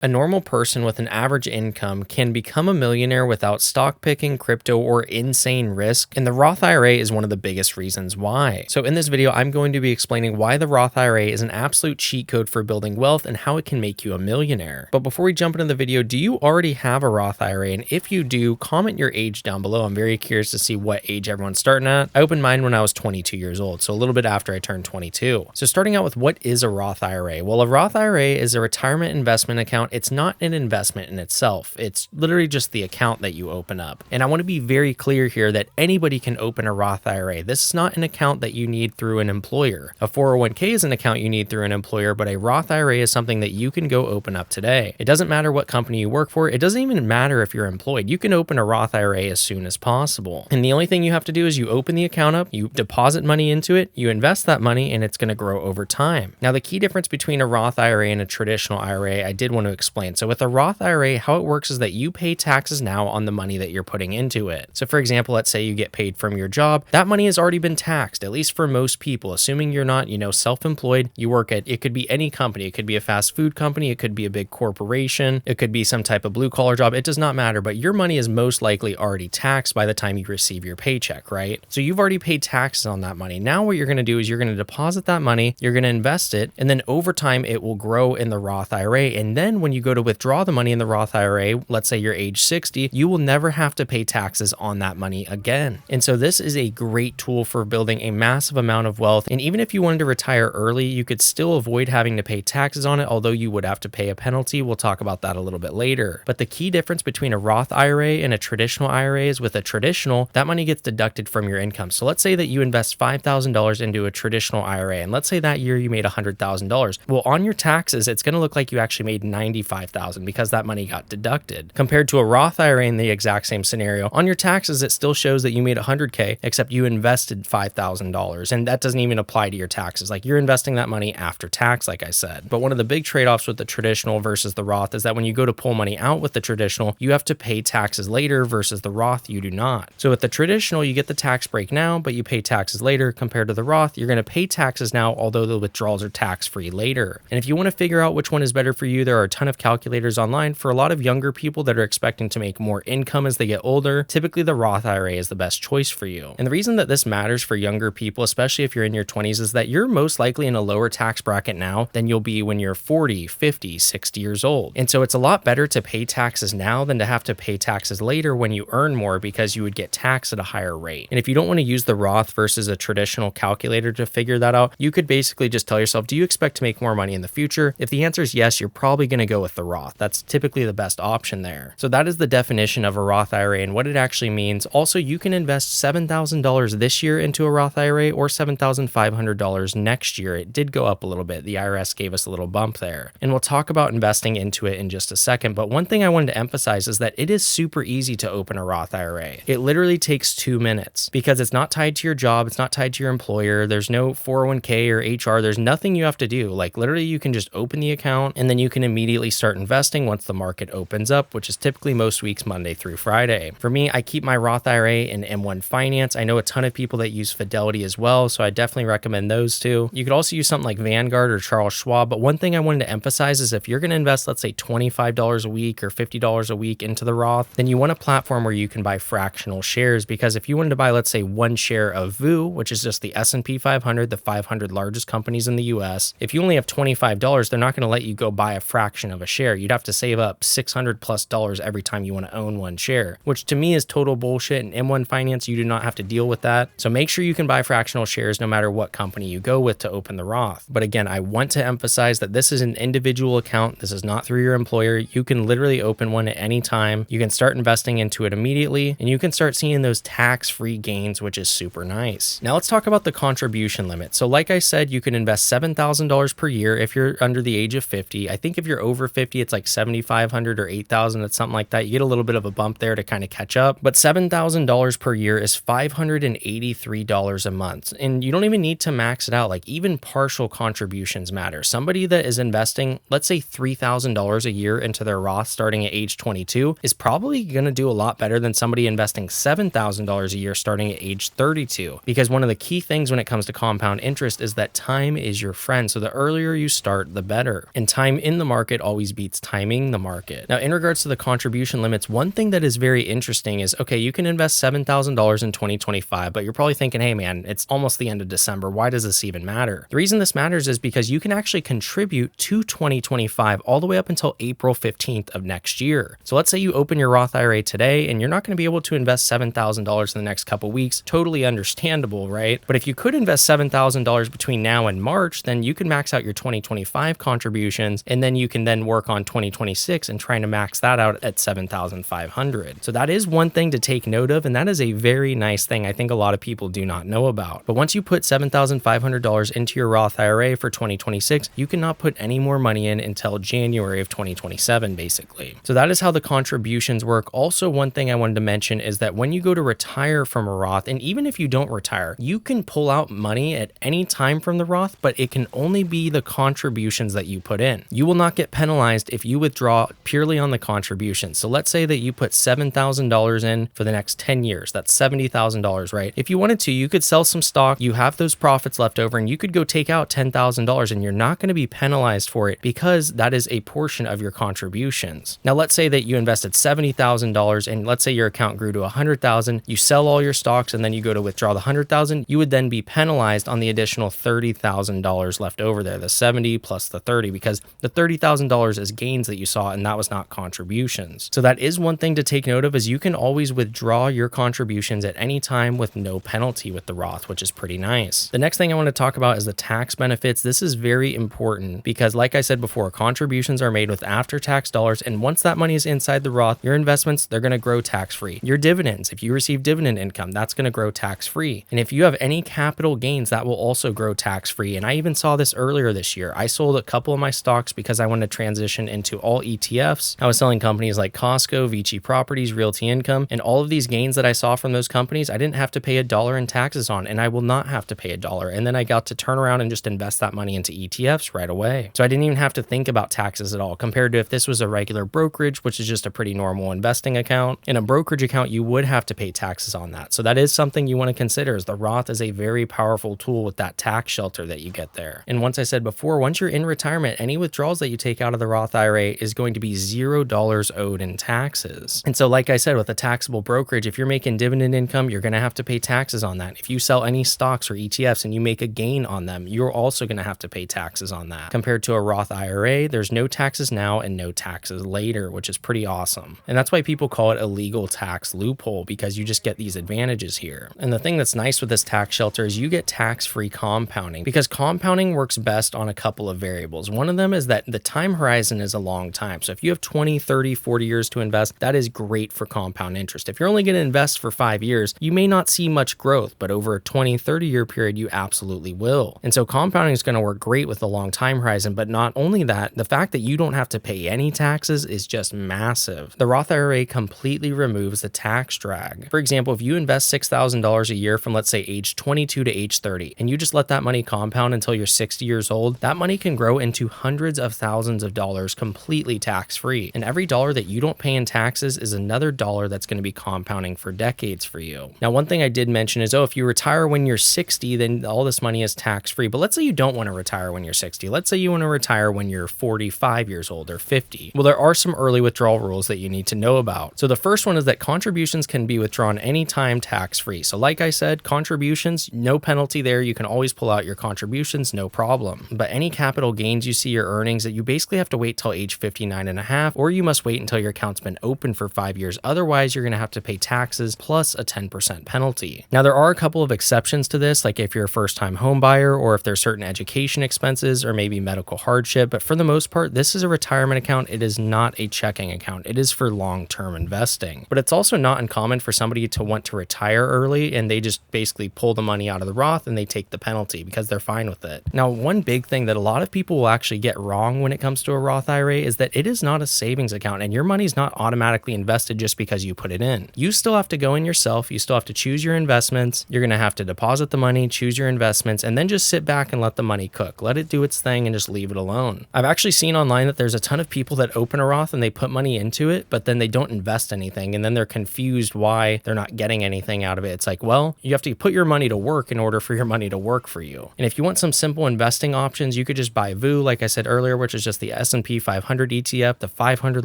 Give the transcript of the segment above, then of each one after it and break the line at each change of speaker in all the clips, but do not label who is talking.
A normal person with an average income can become a millionaire without stock picking, crypto, or insane risk, and the Roth IRA is one of the biggest reasons why. So in this video, I'm going to be explaining why the Roth IRA is an absolute cheat code for building wealth and how it can make you a millionaire. But before we jump into the video, do you already have a Roth IRA? And if you do, comment your age down below. I'm very curious to see what age everyone's starting at. I opened mine when I was 22 years old, so a little bit after I turned 22. So starting out with, what is a Roth IRA? Well, a Roth IRA is a retirement investment account. It's not an investment in itself. It's literally just the account that you open up. And I want to be very clear here that anybody can open a Roth IRA. This is not an account that you need through an employer. A 401k is an account you need through an employer, but a Roth IRA is something that you can go open up today. It doesn't matter what company you work for. It doesn't even matter if you're employed. You can open a Roth IRA as soon as possible. And the only thing you have to do is you open the account up, you deposit money into it, you invest that money, and it's going to grow over time. Now, the key difference between a Roth IRA and a traditional IRA, I did want to explain. So with a Roth IRA, how it works is that you pay taxes now on the money that you're putting into it. So for example, let's say you get paid from your job. That money has already been taxed, at least for most people, assuming you're not, self-employed. You work at, it could be any company. It could be a fast food company. It could be a big corporation. It could be some type of blue collar job. It does not matter, but your money is most likely already taxed by the time you receive your paycheck, right? So you've already paid taxes on that money. Now what you're going to do is you're going to deposit that money, you're going to invest it, and then over time it will grow in the Roth IRA. And then when you go to withdraw the money in the Roth IRA, let's say you're age 60, you will never have to pay taxes on that money again. And so this is a great tool for building a massive amount of wealth. And even if you wanted to retire early, you could still avoid having to pay taxes on it, although you would have to pay a penalty. We'll talk about that a little bit later. But the key difference between a Roth IRA and a traditional IRA is with a traditional, that money gets deducted from your income. So let's say that you invest $5,000 into a traditional IRA, and let's say that year you made $100,000. Well, on your taxes, it's going to look like you actually made $95,000 because that money got deducted. Compared to a Roth IRA in the exact same scenario, on your taxes, it still shows that you made $100K, except you invested $5,000. And that doesn't even apply to your taxes. Like, you're investing that money after tax, like I said. But one of the big trade-offs with the traditional versus the Roth is that when you go to pull money out with the traditional, you have to pay taxes later versus the Roth, you do not. So with the traditional, you get the tax break now, but you pay taxes later. Compared to the Roth, you're going to pay taxes now, although the withdrawals are tax-free later. And if you want to figure out which one is better for you, there are a ton of calculators online. For a lot of younger people that are expecting to make more income as they get older, typically the Roth IRA is the best choice for you. And the reason that this matters for younger people, especially if you're in your 20s, is that you're most likely in a lower tax bracket now than you'll be when you're 40, 50, 60 years old. And so it's a lot better to pay taxes now than to have to pay taxes later when you earn more, because you would get taxed at a higher rate. And if you don't want to use the Roth versus a traditional calculator to figure that out, you could basically just tell yourself, do you expect to make more money in the future? If the answer is yes, you're probably going to go with the Roth. That's typically the best option there. So that is the definition of a Roth IRA and what it actually means. Also, you can invest $7,000 this year into a Roth IRA or $7,500 next year. It did go up a little bit. The IRS gave us a little bump there. And we'll talk about investing into it in just a second. But one thing I wanted to emphasize is that it is super easy to open a Roth IRA. It literally takes 2 minutes because it's not tied to your job. It's not tied to your employer. There's no 401k or HR. There's nothing you have to do. Like, literally, you can just open the account and then you can immediately start investing once the market opens up, which is typically most weeks, Monday through Friday. For me, I keep my Roth IRA in M1 Finance. I know a ton of people that use Fidelity as well, so I definitely recommend those two. You could also use something like Vanguard or Charles Schwab, but one thing I wanted to emphasize is if you're going to invest, let's say $25 a week or $50 a week into the Roth, then you want a platform where you can buy fractional shares, because if you wanted to buy, let's say, one share of VU, which is just the S&P 500, the 500 largest companies in the US, if you only have $25, they're not going to let you go buy a fraction of a share. You'd have to save up $600+ every time you want to own one share, which to me is total bullshit. In M1 Finance, you do not have to deal with that. So make sure you can buy fractional shares no matter what company you go with to open the Roth. But again, I want to emphasize that this is an individual account. This is not through your employer. You can literally open one at any time. You can start investing into it immediately, and you can start seeing those tax-free gains, which is super nice. Now let's talk about the contribution limit. So like I said, you can invest $7,000 per year if you're under the age of 50. I think if you're over 50, it's like $7,500 or $8,000. It's something like that. You get a little bit of a bump there to kind of catch up. But $7,000 per year is $583 a month. And you don't even need to max it out. Like, even partial contributions matter. Somebody that is investing, let's say $3,000 a year into their Roth starting at age 22 is probably going to do a lot better than somebody investing $7,000 a year starting at age 32. Because one of the key things when it comes to compound interest is that time is your friend. So the earlier you start, the better. And time in the market always beats timing the market. Now, in regards to the contribution limits, one thing that is very interesting is, okay, you can invest $7,000 in 2025, but you're probably thinking, hey man, it's almost the end of December. Why does this even matter? The reason this matters is because you can actually contribute to 2025 all the way up until April 15th of next year. So let's say you open your Roth IRA today and you're not going to be able to invest $7,000 in the next couple weeks. Totally understandable, right? But if you could invest $7,000 between now and March, then you can max out your 2025 contributions, and then you can then work on 2026 and trying to max that out at $7,500. So that is one thing to take note of, and that is a very nice thing I think a lot of people do not know about. But once you put $7,500 into your Roth IRA for 2026, you cannot put any more money in until January of 2027, basically. So that is how the contributions work. Also, one thing I wanted to mention is that when you go to retire from a Roth, and even if you don't retire, you can pull out money at any time from the Roth, but it can only be the contributions that you put in. You will not get penalized if you withdraw purely on the contributions. So let's say that you put $7,000 in for the next 10 years. That's $70,000, right? If you wanted to, you could sell some stock, you have those profits left over, and you could go take out $10,000 and you're not going to be penalized for it because that is a portion of your contributions. Now, let's say that you invested $70,000 and let's say your account grew to $100,000, you sell all your stocks and then you go to withdraw the $100,000, you would then be penalized on the additional $30,000 left over there, the 70 plus the 30, because the $30,000 is gains that you saw and that was not contributions. So that is one thing to take note of, is you can always withdraw your contributions at any time with no penalty with the Roth, which is pretty nice. The next thing I want to talk about is the tax benefits. This is very important because, like I said before, contributions are made with after-tax dollars, and once that money is inside the Roth, your investments, they're going to grow tax-free. Your dividends, if you receive dividend income, that's going to grow tax-free. And if you have any capital gains, that will also grow tax-free. And I even saw this earlier this year. I sold a couple of my stocks because I wanted to transition into all ETFs. I was selling companies like Costco, Vici Properties, Realty Income, and all of these gains that I saw from those companies, I didn't have to pay $1 in taxes on, and I will not have to pay $1. And then I got to turn around and just invest that money into ETFs right away. So I didn't even have to think about taxes at all, compared to if this was a regular brokerage, which is just a pretty normal investing account. In a brokerage account, you would have to pay taxes on that. So that is something you want to consider, is the Roth is a very powerful tool with that tax shelter that you get there. And once I said before, once you're in retirement, any withdrawals that you take out of the Roth IRA is going to be $0 owed in taxes. And so like I said, with a taxable brokerage, if you're making dividend income, you're going to have to pay taxes on that. If you sell any stocks or ETFs and you make a gain on them, you're also going to have to pay taxes on that. Compared to a Roth IRA, there's no taxes now and no taxes later, which is pretty awesome. And that's why people call it a legal tax loophole, because you just get these advantages here. And the thing that's nice with this tax shelter is you get tax-free compounding, because compounding works best on a couple of variables. One of them is that the time horizon is a long time. So if you have 20, 30, 40 years to invest, that is great for compound interest. If you're only going to invest for 5 years, you may not see much growth, but over a 20, 30 year period, you absolutely will. And so compounding is going to work great with a long time horizon. But not only that, the fact that you don't have to pay any taxes is just massive. The Roth IRA completely removes the tax drag. For example, if you invest $6,000 a year from, let's say, age 22 to age 30, and you just let that money compound until you're 60 years old, that money can grow into hundreds of thousands of dollars completely tax-free. And every dollar that you don't pay in taxes is another dollar that's going to be compounding for decades for you. Now, one thing I did mention is, if you retire when you're 60, then all this money is tax-free. But let's say you don't want to retire when you're 60. Let's say you want to retire when you're 45 years old or 50. Well, there are some early withdrawal rules that you need to know about. So the first one is that contributions can be withdrawn anytime tax-free. So like I said, contributions, no penalty there. You can always pull out your contributions, no problem. But any capital gains you see, your earnings, that you basically have to wait till age 59 and a half, or you must wait until your account's been open for 5 years. Otherwise, you're going to have to pay taxes plus a 10% penalty. Now, there are a couple of exceptions to this, like if you're a first-time home buyer, or if there's certain education expenses or maybe medical hardship. But for the most part, this is a retirement account. It is not a checking account. It is for long-term investing. But it's also not uncommon for somebody to want to retire early and they just basically pull the money out of the Roth and they take the penalty because they're fine with it. Now, one big thing that a lot of people will actually get wrong when it comes to a Roth IRA is that it is not a savings account, and your money's not automatically invested just because you put it in. You still have to go in yourself. You still have to choose your investments. You're going to have to deposit the money, choose your investments, and then just sit back and let the money cook. Let it do its thing and just leave it alone. I've actually seen online that there's a ton of people that open a Roth and they put money into it, but then they don't invest anything, and then they're confused why they're not getting anything out of it. It's like, well, you have to put your money to work in order for your money to work for you. And if you want some simple investing options, you could just buy VU, like I said earlier, which is just the S&P 500 ETF, the 500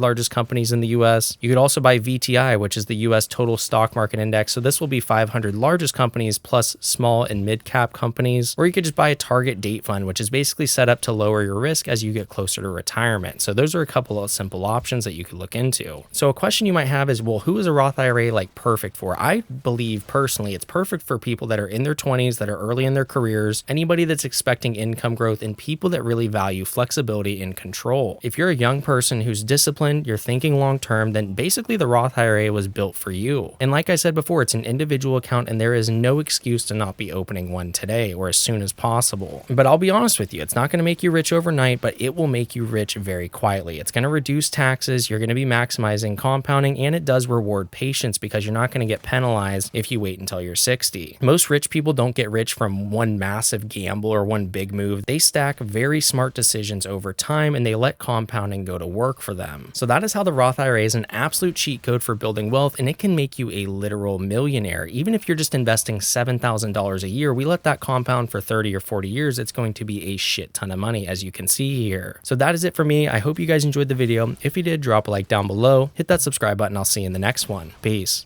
largest companies in the US. You could also buy VTI, which is the US total stock market index. So this will be 500 largest companies plus small and mid cap companies. Or you could just buy a target date fund, which is basically set up to lower your risk as you get closer to retirement. So those are a couple of simple options that you could look into. So a question you might have is, well, who is a Roth IRA like perfect for? I believe personally it's perfect for people that are in their 20s, that are early in their careers, anybody that's expecting income growth, and people that really value flexibility and control. If you're a young person who's disciplined, you're thinking long term, then basically the Roth IRA was built for you. And like I said before, it's an individual account and there is no excuse to not be opening one today or as soon as possible. But I'll be honest with you, it's not going to make you rich overnight, but it will make you rich very quietly. It's going to reduce taxes, you're going to be maximizing compounding, and it does reward patience because you're not going to get penalized if you wait until you're 60. Most rich people don't get rich from one massive gamble or one big move. They stack very smart decisions over time and they let compounding go to work for them. So that is how the Roth IRA is an absolute cheat code for building wealth, and it can make you a literal millionaire. Even if you're just investing $7,000 a year, we let that compound for 30 or 40 years, it's going to be a shit ton of money, as you can see here. So that is it for me. I hope you guys enjoyed the video. If you did, drop a like down below, hit that subscribe button. I'll see you in the next one. Peace.